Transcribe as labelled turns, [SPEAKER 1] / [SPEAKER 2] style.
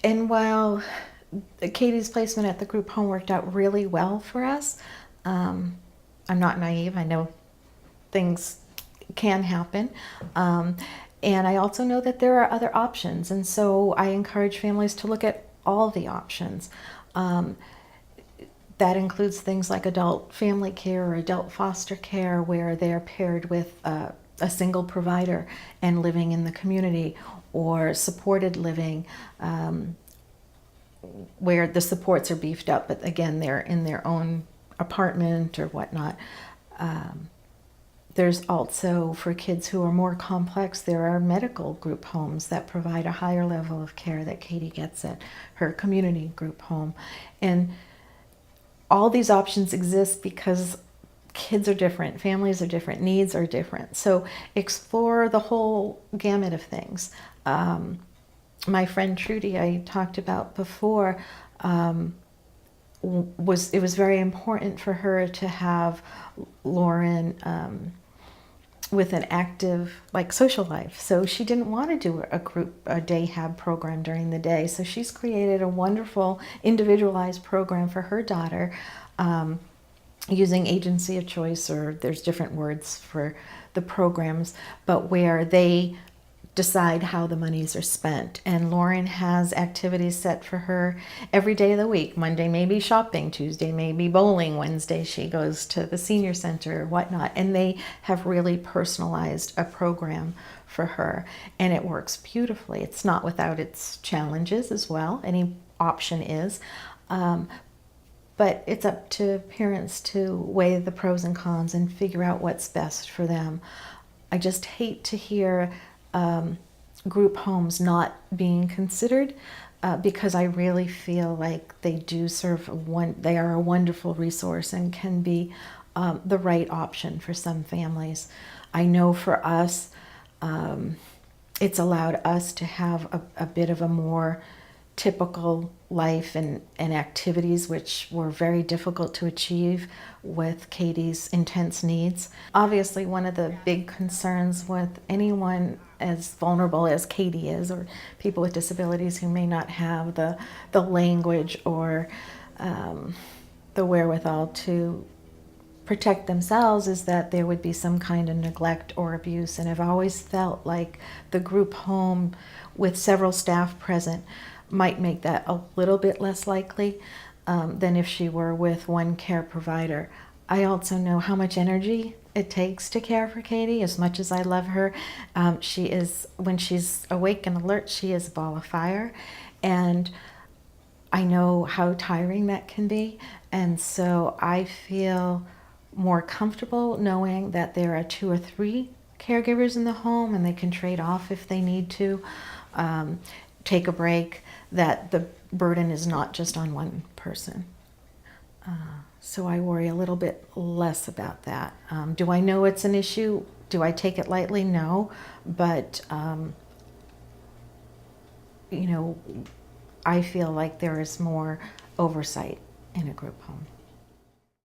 [SPEAKER 1] And while Katie's placement at the group home worked out really well for us, I'm not naive. I know things can happen. And I also know that there are other options. And so I encourage families to look at all the options. That includes things like adult family care or adult foster care, where they're paired with a single provider and living in the community, or supported living, where the supports are beefed up, but again, they're in their own apartment or whatnot. There's also, for kids who are more complex, there are medical group homes that provide a higher level of care that Katie gets at her community group home. And all these options exist because kids are different, families are different, needs are different. So explore the whole gamut of things. My friend Trudy, I talked about before, it was very important for her to have Lauren with an active social life. So she didn't want to do a day hab program during the day. So she's created a wonderful individualized program for her daughter, using agency of choice, or there's different words for the programs, but where they decide how the monies are spent. And Lauren has activities set for her every day of the week. Monday may be shopping, Tuesday may be bowling, Wednesday she goes to the senior center or whatnot. And they have really personalized a program for her, and it works beautifully. It's not without its challenges as well. Any option is. But it's up to parents to weigh the pros and cons and figure out what's best for them. I just hate to hear group homes not being considered, because I really feel like they do serve they are a wonderful resource and can be the right option for some families. I know for us, it's allowed us to have a bit of a more typical life and activities, which were very difficult to achieve with Katie's intense needs. Obviously, one of the big concerns with anyone as vulnerable as Katie is, or people with disabilities who may not have the language or the wherewithal to protect themselves, is that there would be some kind of neglect or abuse. And I've always felt like the group home with several staff present might make that a little bit less likely than if she were with one care provider. I also know how much energy it takes to care for Katie. As much as I love her, she is, when she's awake and alert, she is a ball of fire. And I know how tiring that can be. And so I feel more comfortable knowing that there are 2 or 3 caregivers in the home, and they can trade off if they need to, take a break, that the burden is not just on one person. So I worry a little bit less about that. Do I know it's an issue? Do I take it lightly? No. But, I feel like there is more oversight in a group home.